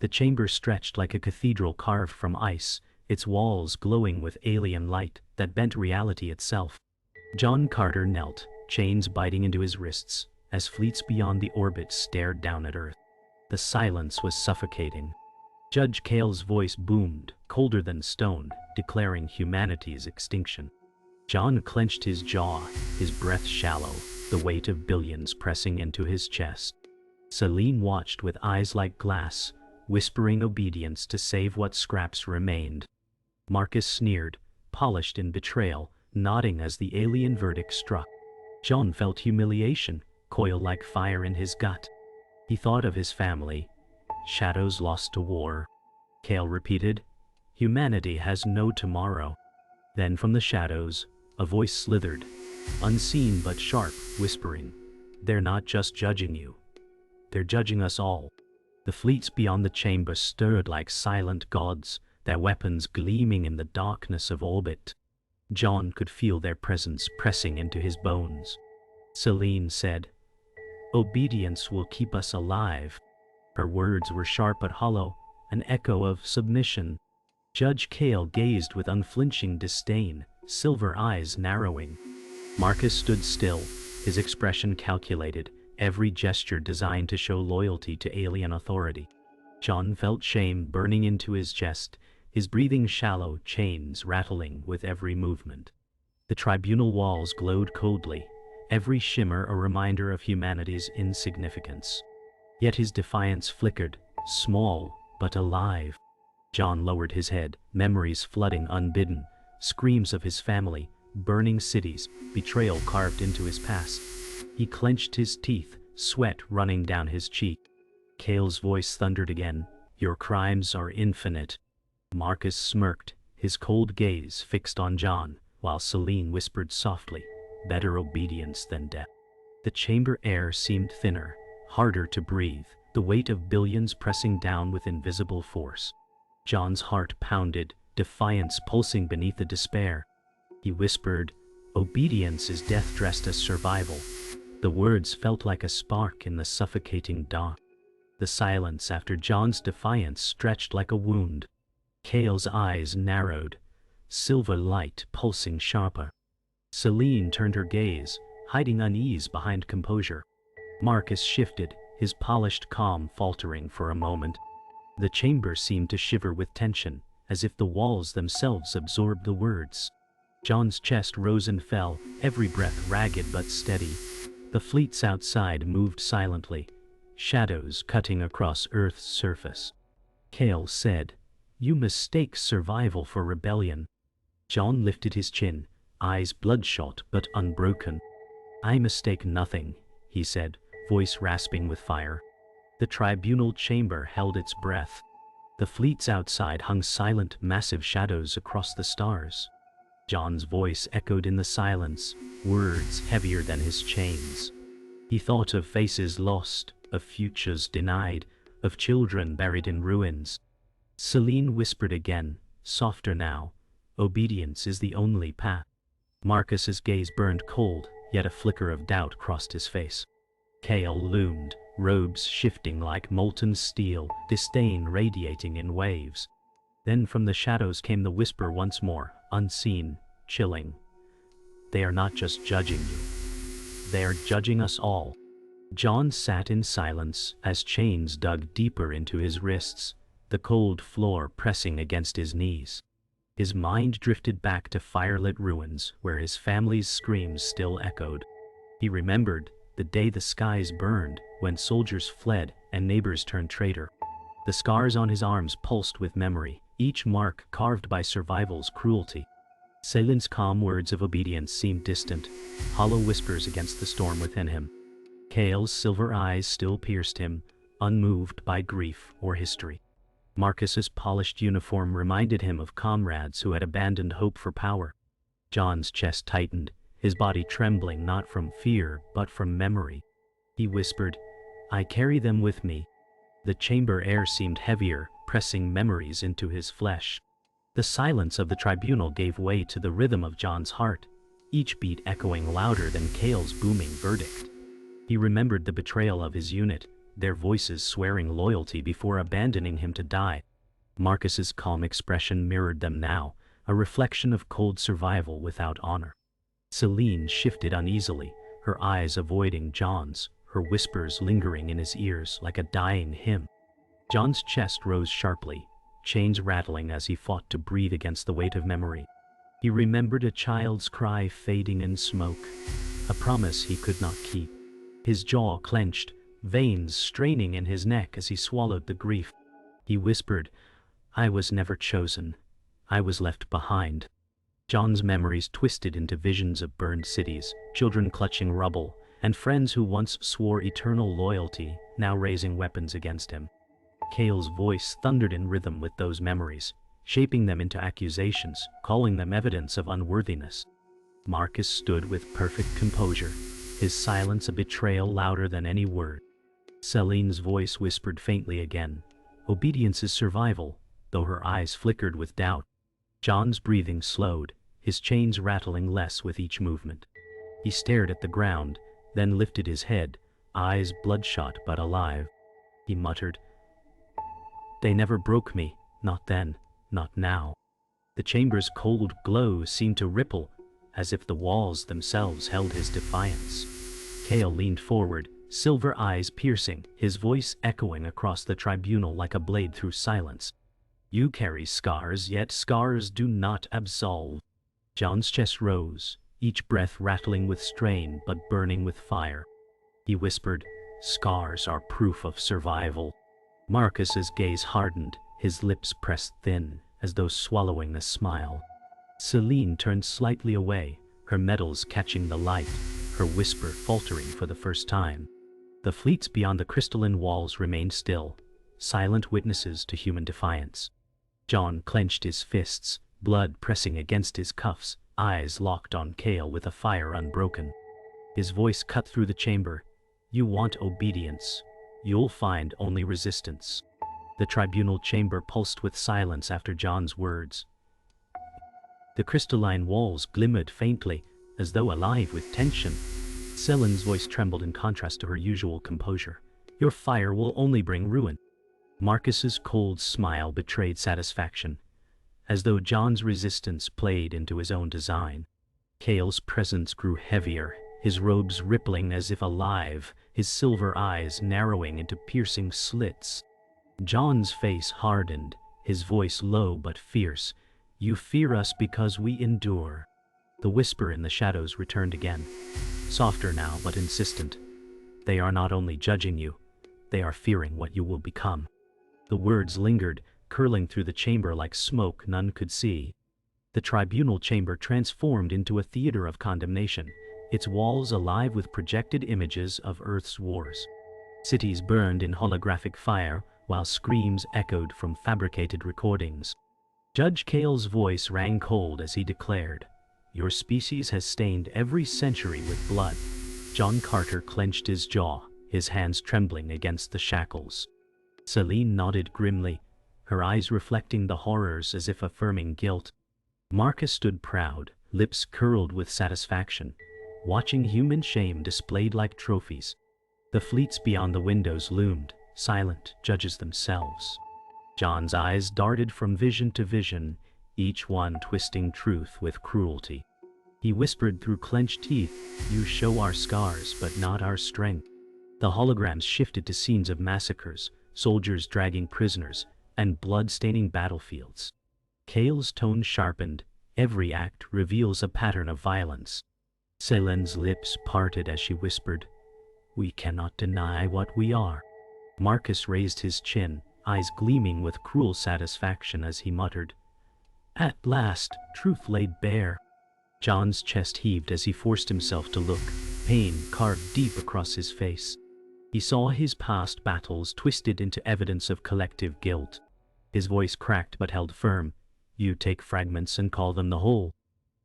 The chamber stretched like a cathedral carved from ice, its walls glowing with alien light that bent reality itself. John Carter knelt, chains biting into his wrists, as fleets beyond the orbit stared down at Earth. The silence was suffocating. Judge Kael's voice boomed, colder than stone, declaring humanity's extinction. John clenched his jaw, his breath shallow, the weight of billions pressing into his chest. Selene watched with eyes like glass, whispering obedience to save what scraps remained. Marcus sneered, polished in betrayal, nodding as the alien verdict struck. John felt humiliation coil like fire in his gut. He thought of his family. Shadows lost to war. Kael repeated, "Humanity has no tomorrow." Then from the shadows, a voice slithered, unseen but sharp, whispering, "They're not just judging you. They're judging us all." The fleets beyond the chamber stirred like silent gods, their weapons gleaming in the darkness of orbit. John could feel their presence pressing into his bones. Selene said, "Obedience will keep us alive." Her words were sharp but hollow, an echo of submission. Judge Kael gazed with unflinching disdain, silver eyes narrowing. Marcus stood still, his expression calculated, every gesture designed to show loyalty to alien authority. John felt shame burning into his chest, his breathing shallow, chains rattling with every movement. The tribunal walls glowed coldly, every shimmer a reminder of humanity's insignificance. Yet his defiance flickered, small but alive. John lowered his head, memories flooding unbidden, screams of his family, burning cities, betrayal carved into his past. He clenched his teeth, sweat running down his cheek. Kael's voice thundered again, "Your crimes are infinite." Marcus smirked, his cold gaze fixed on John, while Selene whispered softly, "Better obedience than death." The chamber air seemed thinner, harder to breathe, the weight of billions pressing down with invisible force. John's heart pounded, defiance pulsing beneath the despair. He whispered, "Obedience is death dressed as survival." The words felt like a spark in the suffocating dark. The silence after John's defiance stretched like a wound. Kael's eyes narrowed, silver light pulsing sharper. Selene turned her gaze, hiding unease behind composure. Marcus shifted, his polished calm faltering for a moment. The chamber seemed to shiver with tension, as if the walls themselves absorbed the words. John's chest rose and fell, every breath ragged but steady. The fleets outside moved silently, shadows cutting across Earth's surface. Kael said, "You mistake survival for rebellion." John lifted his chin, eyes bloodshot but unbroken. "I mistake nothing," he said, voice rasping with fire. The tribunal chamber held its breath. The fleets outside hung silent, massive shadows across the stars. John's voice echoed in the silence, words heavier than his chains. He thought of faces lost, of futures denied, of children buried in ruins. Selene whispered again, softer now, "Obedience is the only path." Marcus's gaze burned cold, yet a flicker of doubt crossed his face. Kael loomed, robes shifting like molten steel, disdain radiating in waves. Then from the shadows came the whisper once more, unseen, chilling. "They are not just judging you. They are judging us all." John sat in silence as chains dug deeper into his wrists, the cold floor pressing against his knees. His mind drifted back to firelit ruins where his family's screams still echoed. He remembered the day the skies burned, when soldiers fled and neighbors turned traitor. The scars on his arms pulsed with memory, each mark carved by survival's cruelty. Selene's calm words of obedience seemed distant, hollow whispers against the storm within him. Kael's silver eyes still pierced him, unmoved by grief or history. Marcus's polished uniform reminded him of comrades who had abandoned hope for power. John's chest tightened, his body trembling not from fear but from memory. He whispered, "I carry them with me." The chamber air seemed heavier, pressing memories into his flesh. The silence of the tribunal gave way to the rhythm of John's heart, each beat echoing louder than Kael's booming verdict. He remembered the betrayal of his unit, their voices swearing loyalty before abandoning him to die. Marcus's calm expression mirrored them now, a reflection of cold survival without honor. Selene shifted uneasily, her eyes avoiding John's, her whispers lingering in his ears like a dying hymn. John's chest rose sharply, chains rattling as he fought to breathe against the weight of memory. He remembered a child's cry fading in smoke, a promise he could not keep. His jaw clenched, veins straining in his neck as he swallowed the grief. He whispered, "I was never chosen. I was left behind." John's memories twisted into visions of burned cities, children clutching rubble, and friends who once swore eternal loyalty, now raising weapons against him. Kael's voice thundered in rhythm with those memories, shaping them into accusations, calling them evidence of unworthiness. Marcus stood with perfect composure, his silence a betrayal louder than any word. Selene's voice whispered faintly again, "Obedience is survival," though her eyes flickered with doubt. John's breathing slowed, his chains rattling less with each movement. He stared at the ground, then lifted his head, eyes bloodshot but alive. He muttered, "They never broke me, not then, not now." The chamber's cold glow seemed to ripple, as if the walls themselves held his defiance. Kael leaned forward, silver eyes piercing, his voice echoing across the tribunal like a blade through silence. "You carry scars, yet scars do not absolve." John's chest rose, each breath rattling with strain but burning with fire. He whispered, "Scars are proof of survival." Marcus's gaze hardened, his lips pressed thin, as though swallowing a smile. Selene turned slightly away, her metals catching the light, her whisper faltering for the first time. The fleets beyond the crystalline walls remained still, silent witnesses to human defiance. John clenched his fists, blood pressing against his cuffs, eyes locked on Kael with a fire unbroken. His voice cut through the chamber, "You want obedience. You'll find only resistance." The tribunal chamber pulsed with silence after John's words. The crystalline walls glimmered faintly, as though alive with tension. Selene's voice trembled in contrast to her usual composure. "Your fire will only bring ruin." Marcus's cold smile betrayed satisfaction, as though John's resistance played into his own design. Kael's presence grew heavier, his robes rippling as if alive, his silver eyes narrowing into piercing slits. John's face hardened, his voice low but fierce. "You fear us because we endure." The whisper in the shadows returned again, softer now but insistent. "They are not only judging you, they are fearing what you will become." The words lingered, curling through the chamber like smoke none could see. The tribunal chamber transformed into a theater of condemnation, its walls alive with projected images of Earth's wars. Cities burned in holographic fire, while screams echoed from fabricated recordings. Judge Kael's voice rang cold as he declared, "Your species has stained every century with blood." John Carter clenched his jaw, his hands trembling against the shackles. Selene nodded grimly, her eyes reflecting the horrors as if affirming guilt. Marcus stood proud, lips curled with satisfaction, watching human shame displayed like trophies. The fleets beyond the windows loomed, silent judges themselves. John's eyes darted from vision to vision, each one twisting truth with cruelty. He whispered through clenched teeth, "You show our scars but not our strength." The holograms shifted to scenes of massacres, soldiers dragging prisoners, and blood-staining battlefields. Kael's tone sharpened, every act reveals a pattern of violence. Selene's lips parted as she whispered, "We cannot deny what we are." Marcus raised his chin, eyes gleaming with cruel satisfaction as he muttered, "At last, truth laid bare." John's chest heaved as he forced himself to look, pain carved deep across his face. He saw his past battles twisted into evidence of collective guilt. His voice cracked but held firm, "You take fragments and call them the whole."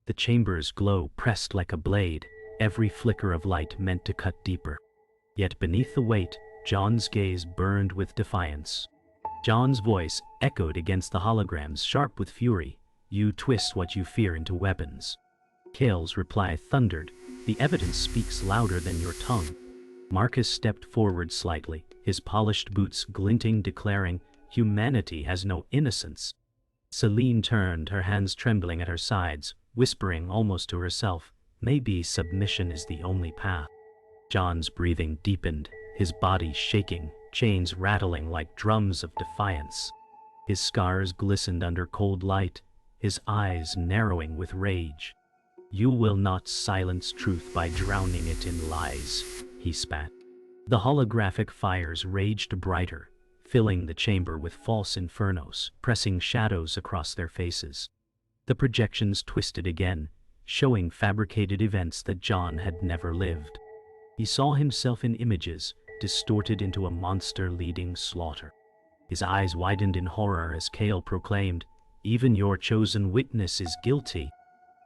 The chamber's glow pressed like a blade, every flicker of light meant to cut deeper. Yet beneath the weight, John's gaze burned with defiance. John's voice echoed against the holograms, sharp with fury, "You twist what you fear into weapons." Kael's reply thundered, "The evidence speaks louder than your tongue." Marcus stepped forward slightly, his polished boots glinting, declaring, "Humanity has no innocence." Selene turned, her hands trembling at her sides, whispering almost to herself, "Maybe submission is the only path." John's breathing deepened, his body shaking, chains rattling like drums of defiance. His scars glistened under cold light, his eyes narrowing with rage. "You will not silence truth by drowning it in lies," he spat. The holographic fires raged brighter, filling the chamber with false infernos, pressing shadows across their faces. The projections twisted again, showing fabricated events that John had never lived. He saw himself in images, distorted into a monster leading slaughter. His eyes widened in horror as Kael proclaimed, "Even your chosen witness is guilty."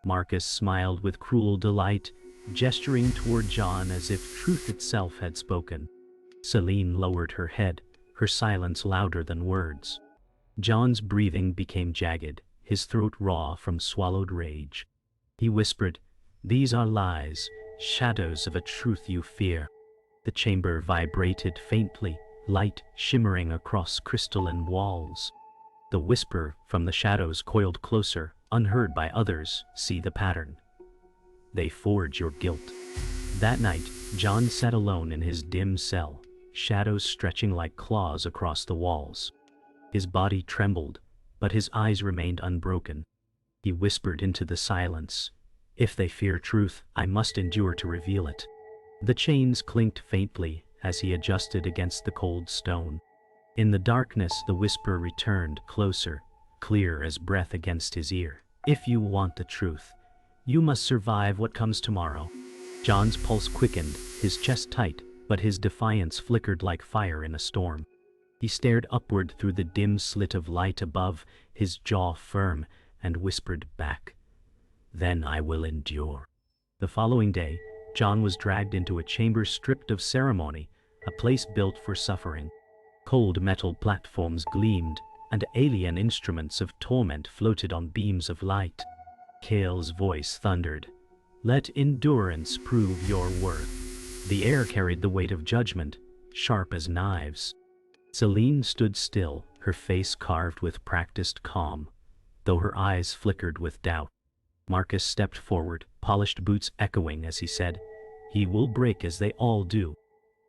Marcus smiled with cruel delight, gesturing toward John as if truth itself had spoken. Selene lowered her head, her silence louder than words. John's breathing became jagged, his throat raw from swallowed rage. He whispered, "These are lies, shadows of a truth you fear." The chamber vibrated faintly, light shimmering across crystalline walls. The whisper from the shadows coiled closer, unheard by others. "See the pattern. They forge your guilt." That night, John sat alone in his dim cell, shadows stretching like claws across the walls. His body trembled, but his eyes remained unbroken. He whispered into the silence, "If they fear truth, I must endure to reveal it." The chains clinked faintly as he adjusted against the cold stone. In the darkness, the whisper returned closer, clear as breath against his ear. "If you want the truth, you must survive what comes tomorrow." John's pulse quickened, his chest tight, but his defiance flickered like fire in a storm. He stared upward through the dim slit of light above, his jaw firm, and whispered back, "Then I will endure." The following day, John was dragged into a chamber stripped of ceremony, a place built for suffering. Cold metal platforms gleamed, and alien instruments of torment floated on beams of light. Kael's voice thundered, "Let endurance prove your worth." The air carried the weight of judgment, sharp as knives. Selene stood still, her face carved with practiced calm, though her eyes flickered with doubt. Marcus stepped forward, polished boots echoing as he said, "He will break as they all do."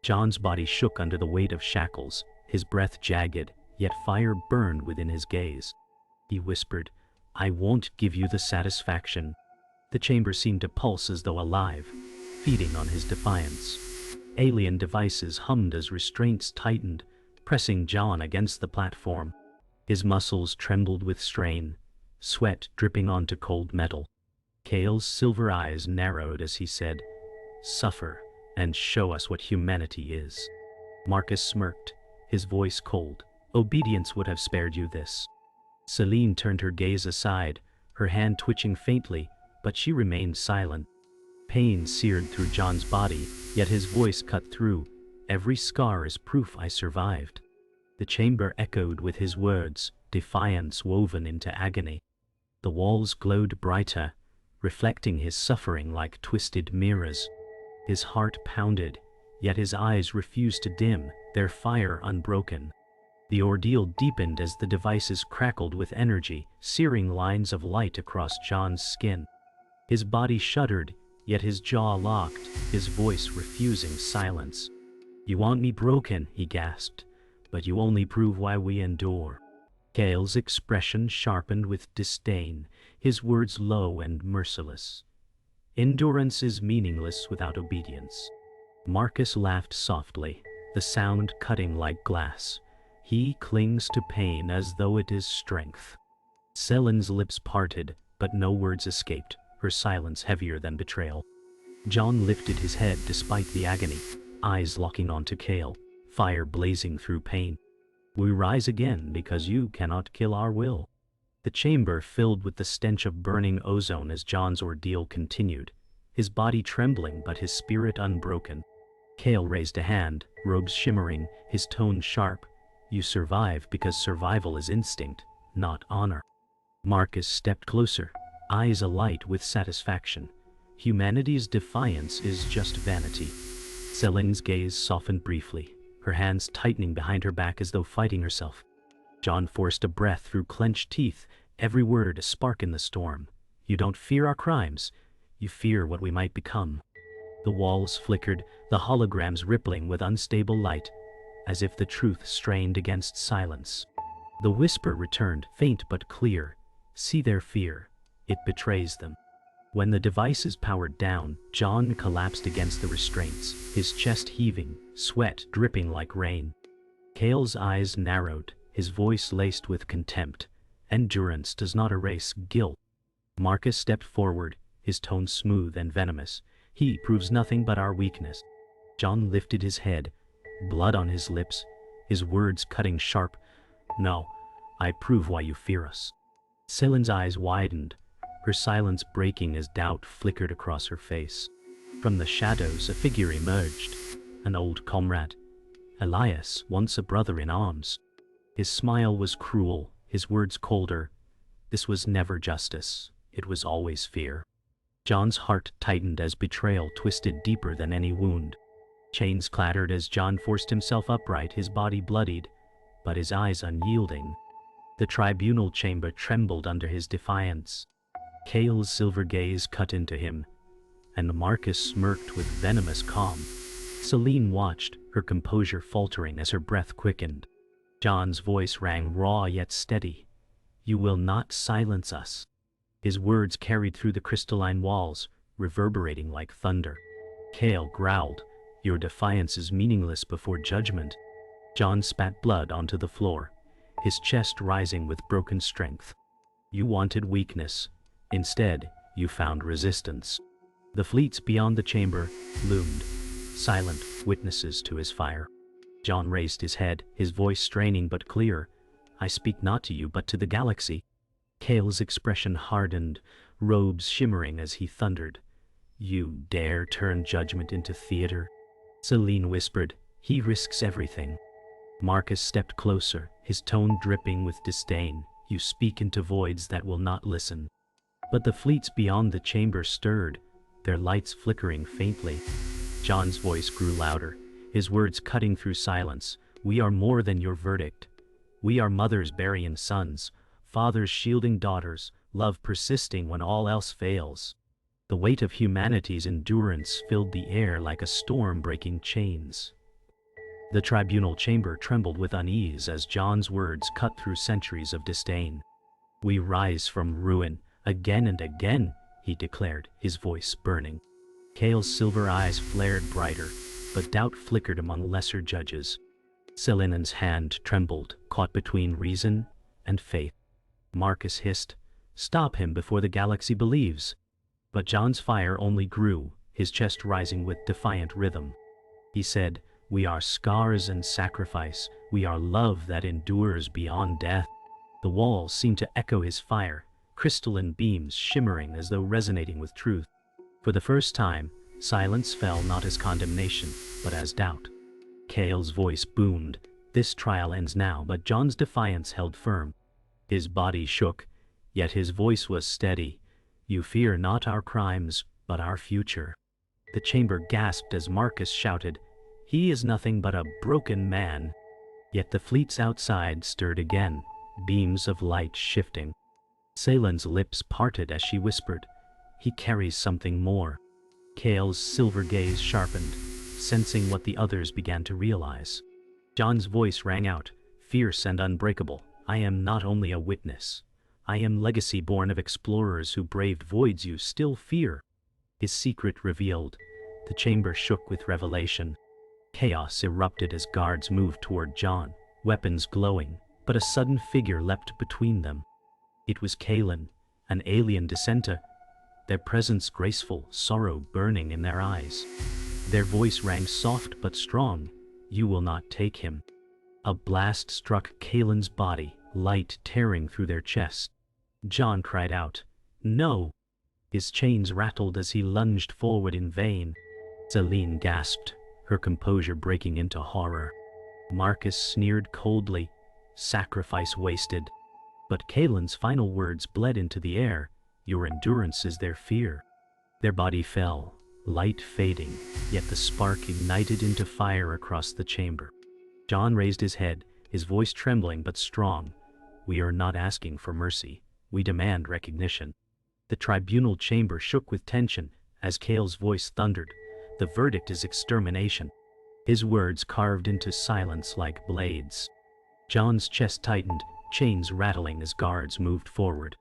John's body shook under the weight of shackles, his breath jagged, yet fire burned within his gaze. He whispered, "I won't give you the satisfaction." The chamber seemed to pulse as though alive, feeding on his defiance. Alien devices hummed as restraints tightened, pressing John against the platform. His muscles trembled with strain, sweat dripping onto cold metal. Kael's silver eyes narrowed as he said, "Suffer, and show us what humanity is." Marcus smirked, his voice cold. "Obedience would have spared you this." Selene turned her gaze aside, her hand twitching faintly, but she remained silent. Pain seared through John's body, yet his voice cut through, "Every scar is proof I survived." The chamber echoed with his words, defiance woven into agony. The walls glowed brighter, reflecting his suffering like twisted mirrors. His heart pounded, yet his eyes refused to dim, their fire unbroken. The ordeal deepened as the devices crackled with energy, searing lines of light across John's skin. His body shuddered, yet his jaw locked, his voice refusing silence. "You want me broken," he gasped, "but you only prove why we endure." Kael's expression sharpened with disdain, his words low and merciless. "Endurance is meaningless without obedience." Marcus laughed softly, the sound cutting like glass. "He clings to pain as though it is strength." Selene's lips parted, but no words escaped, her silence heavier than betrayal. John lifted his head despite the agony, eyes locking onto Kael, fire blazing through pain. "We rise again because you cannot kill our will." The chamber filled with the stench of burning ozone as John's ordeal continued, his body trembling but his spirit unbroken. Kael raised a hand, robes shimmering, his tone sharp. "You survive because survival is instinct, not honor." Marcus stepped closer, eyes alight with satisfaction. "Humanity's defiance is just vanity." Selene's gaze softened briefly, her hands tightening behind her back as though fighting herself. John forced a breath through clenched teeth, every word a spark in the storm. You don't fear our crimes, you fear what we might become. The walls flickered, the holograms rippling with unstable light, as if the truth strained against silence. The whisper returned, faint but clear. See their fear. It betrays them. When the devices powered down, John collapsed against the restraints, his chest heaving, sweat dripping like rain. Kael's eyes narrowed, his voice laced with contempt. Endurance does not erase guilt. Marcus stepped forward, his tone smooth and venomous. He proves nothing but our weakness. John lifted his head, blood on his lips, his words cutting sharp. No, I prove why you fear us. Selene's eyes widened, her silence breaking as doubt flickered across her face. From the shadows a figure emerged, an old comrade. Elias, once a brother in arms. His smile was cruel, his words colder. This was never justice, it was always fear. John's heart tightened as betrayal twisted deeper than any wound. Chains clattered as John forced himself upright, his body bloodied, but his eyes unyielding. The tribunal chamber trembled under his defiance. Kael's silver gaze cut into him, and Marcus smirked with venomous calm. Selene watched, her composure faltering as her breath quickened. John's voice rang raw yet steady. You will not silence us. His words carried through the crystalline walls, reverberating like thunder. Kael growled, your defiance is meaningless before judgment. John spat blood onto the floor, his chest rising with broken strength. You wanted weakness. Instead, you found resistance. The fleets beyond the chamber loomed, silent witnesses to his fire. John raised his head, his voice straining but clear. I speak not to you but to the galaxy. Kael's expression hardened, robes shimmering as he thundered. You dare turn judgment into theater? Selene whispered, he risks everything. Marcus stepped closer, his tone dripping with disdain. You speak into voids that will not listen. But the fleets beyond the chamber stirred, their lights flickering faintly. John's voice grew louder, his words cutting through silence. We are more than your verdict. We are mothers burying sons, fathers shielding daughters, love persisting when all else fails. The weight of humanity's endurance filled the air like a storm breaking chains. The tribunal chamber trembled with unease as John's words cut through centuries of disdain. We rise from ruin, again and again, he declared, his voice burning. Kael's silver eyes flared brighter, but doubt flickered among lesser judges. Selene's hand trembled, caught between reason and faith. Marcus hissed, stop him before the galaxy believes. But John's fire only grew, his chest rising with defiant rhythm. He said, we are scars and sacrifice, we are love that endures beyond death. The walls seemed to echo his fire, crystalline beams shimmering as though resonating with truth. For the first time, silence fell not as condemnation, but as doubt. Kael's voice boomed, this trial ends now, but John's defiance held firm. His body shook, yet his voice was steady. You fear not our crimes, but our future. The chamber gasped as Marcus shouted, he is nothing but a broken man. Yet the fleets outside stirred again, beams of light shifting. Selene's lips parted as she whispered, he carries something more. Kael's silver gaze sharpened, sensing what the others began to realize. John's voice rang out, fierce and unbreakable. I am not only a witness. I am legacy born of explorers who braved voids you still fear. His secret revealed, the chamber shook with revelation. Chaos erupted as guards moved toward John, weapons glowing, but a sudden figure leapt between them. It was Kaelin, an alien dissenter, their presence graceful, sorrow burning in their eyes. Their voice rang soft but strong, you will not take him. A blast struck Kaelin's body, light tearing through their chest. John cried out, no! His chains rattled as he lunged forward in vain. Selene gasped, her composure breaking into horror. Marcus sneered coldly, sacrifice wasted. But Kaelin's final words bled into the air, your endurance is their fear. Their body fell, light fading, yet the spark ignited into fire across the chamber. John raised his head, his voice trembling but strong. "We are not asking for mercy. We demand recognition." The tribunal chamber shook with tension as Kael's voice thundered. "The verdict is extermination." His words carved into silence like blades. John's chest tightened, chains rattling as guards moved forward.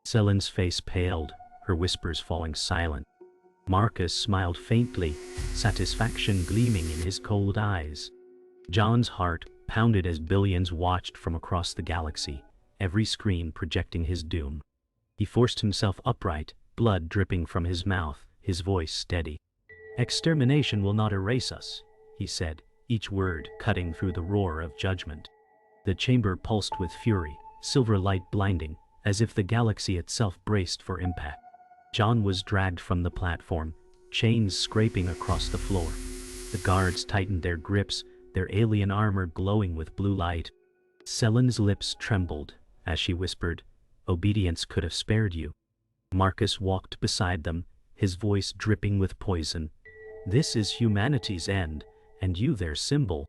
Selene's face paled, her whispers falling silent. Marcus smiled faintly, satisfaction gleaming in his cold eyes. John's heart pounded as billions watched from across the galaxy, every screen projecting his doom. He forced himself upright, blood dripping from his mouth, his voice steady. "Extermination will not erase us," he said, each word cutting through the roar of judgment. The chamber pulsed with fury, silver light blinding, as if the galaxy itself braced for impact. John was dragged from the platform, chains scraping across the floor. The guards tightened their grips, their alien armor glowing with blue light. Selene's lips trembled as she whispered, "Obedience could have spared you." Marcus walked beside them, his voice dripping with poison. "This is humanity's end, and you their symbol."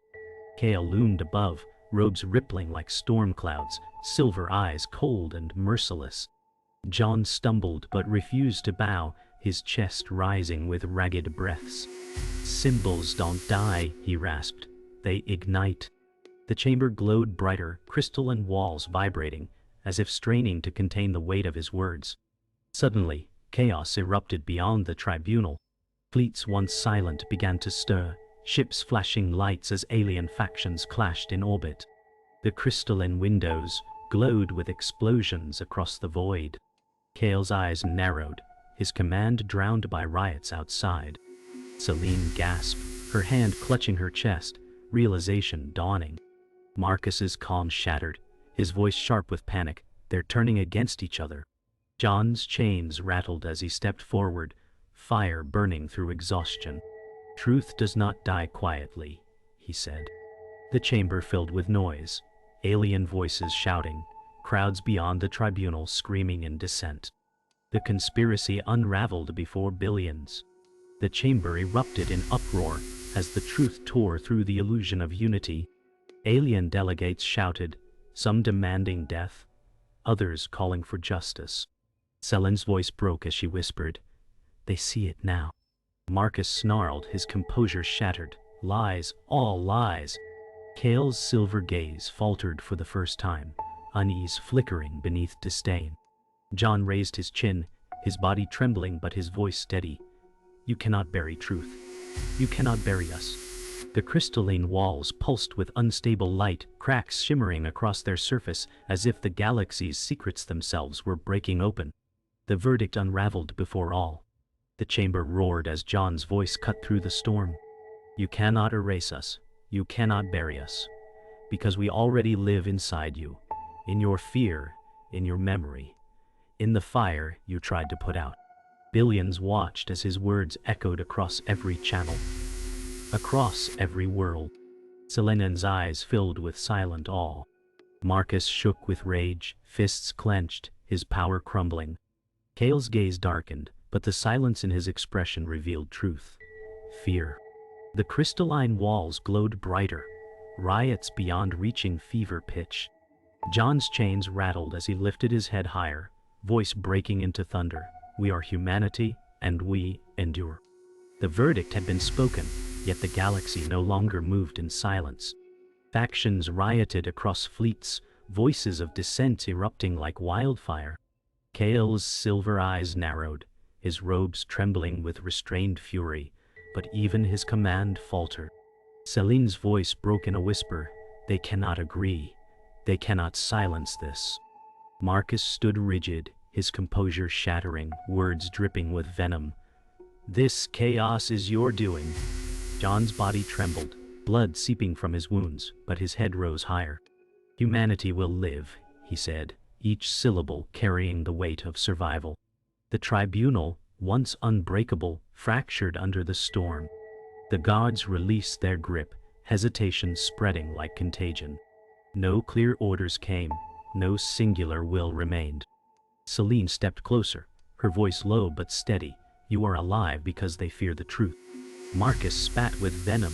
Kael loomed above, robes rippling like storm clouds, silver eyes cold and merciless. John stumbled but refused to bow, his chest rising with ragged breaths. "Symbols don't die," he rasped. "They ignite." The chamber glowed brighter, crystalline walls vibrating, as if straining to contain the weight of his words. Suddenly, chaos erupted beyond the tribunal. Fleets once silent began to stir, ships flashing lights as alien factions clashed in orbit. The crystalline windows glowed with explosions across the void. Kael's eyes narrowed, his command drowned by riots outside. Selene gasped, her hand clutching her chest, realization dawning. Marcus's calm shattered, his voice sharp with panic. "They're turning against each other." John's chains rattled as he stepped forward, fire burning through exhaustion. "Truth does not die quietly," he said. The chamber filled with noise, alien voices shouting, crowds beyond the tribunal screaming in dissent. The conspiracy unraveled before billions. The chamber erupted in uproar as the truth tore through the illusion of unity. Alien delegates shouted, some demanding death, others calling for justice. Selene's voice broke as she whispered, "They see it now." Marcus snarled, his composure shattered. "Lies, all lies." Kael's silver gaze faltered for the first time, unease flickering beneath disdain. John raised his chin, his body trembling but his voice steady. "You cannot bury truth. You cannot bury us." The crystalline walls pulsed with unstable light, cracks shimmering across their surface as if the galaxy's secrets themselves were breaking open. The verdict unraveled before all. The chamber roared as John's voice cut through the storm. "You cannot erase us. You cannot bury us. Because we already live inside you. In your fear, in your memory. In the fire you tried to put out." Billions watched as his words echoed across every channel. Across every world. Selene's eyes filled with silent awe. Marcus shook with rage, fists clenched, his power crumbling. Kael's gaze darkened, but the silence in his expression revealed truth. Fear. The crystalline walls glowed brighter, riots beyond reaching fever pitch. John's chains rattled as he lifted his head higher, voice breaking into thunder. "We are humanity, and we endure." The verdict had been spoken, yet the galaxy no longer moved in silence. Factions rioted across fleets, voices of dissent erupting like wildfire. Kael's silver eyes narrowed, his robes trembling with restrained fury, but even his command faltered. Selene's voice broke in a whisper, "They cannot agree. They cannot silence this." Marcus stood rigid, his composure shattering, words dripping with venom. "This chaos is your doing." John's body trembled, blood seeping from his wounds, but his head rose higher. "Humanity will live," he said, each syllable carrying the weight of survival. The tribunal, once unbreakable, fractured under the storm. The guards released their grip, hesitation spreading like contagion. No clear orders came, no singular will remained. Selene stepped closer, her voice low but steady, You are alive because they fear the truth. Marcus spat with venom.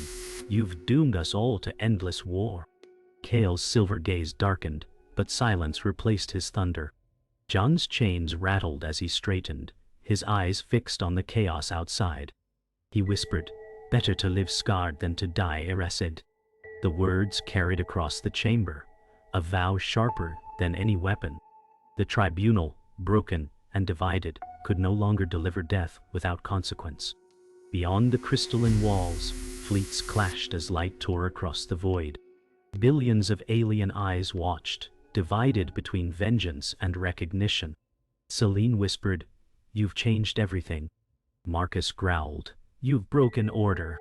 You've doomed us all to endless war. Kael's silver gaze darkened, but silence replaced his thunder. John's chains rattled as he straightened, his eyes fixed on the chaos outside. He whispered, "Better to live scarred than to die erased." The words carried across the chamber, a vow sharper than any weapon. The tribunal, broken and divided, could no longer deliver death without consequence. Beyond the crystalline walls, fleets clashed as light tore across the void. Billions of alien eyes watched, divided between vengeance and recognition. Selene whispered, "You've changed everything." Marcus growled, "You've broken order."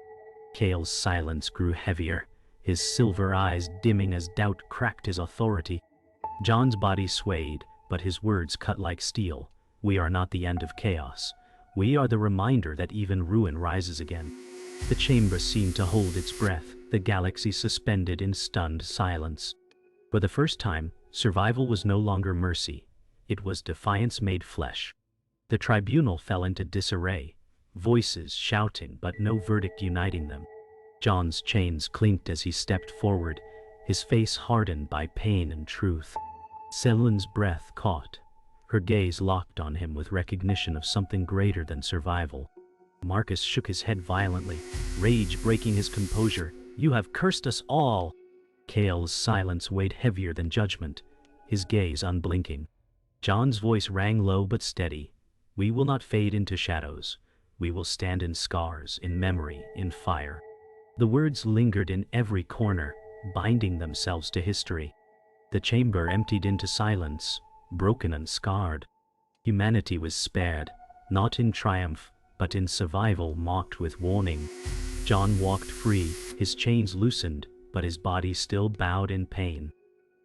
Kael's silence grew heavier, his silver eyes dimming as doubt cracked his authority. John's body swayed, but his words cut like steel. "We are not the end of chaos. We are the reminder that even ruin rises again." The chamber seemed to hold its breath, the galaxy suspended in stunned silence. For the first time, survival was no longer mercy. It was defiance made flesh. The tribunal fell into disarray, voices shouting but no verdict uniting them. John's chains clinked as he stepped forward, his face hardened by pain and truth. Selene's breath caught, her gaze locked on him with recognition of something greater than survival. Marcus shook his head violently, rage breaking his composure. "You have cursed us all!" Kael's silence weighed heavier than judgment, his gaze unblinking. John's voice rang low but steady. "We will not fade into shadows. We will stand in scars, in memory, in fire." The words lingered in every corner, binding themselves to history. The chamber emptied into silence, broken and scarred. Humanity was spared, not in triumph, but in survival mocked with warning. John walked free, his chains loosened, but his body still bowed in pain.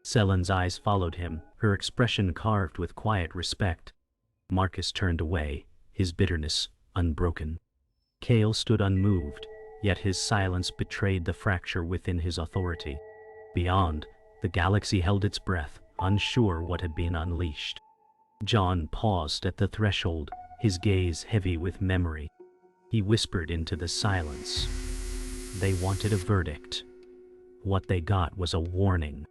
Selene's eyes followed him, her expression carved with quiet respect. Marcus turned away, his bitterness unbroken. Kael stood unmoved, yet his silence betrayed the fracture within his authority. Beyond, the galaxy held its breath, unsure what had been unleashed. John paused at the threshold, his gaze heavy with memory. He whispered into the silence. They wanted a verdict. What they got was a warning.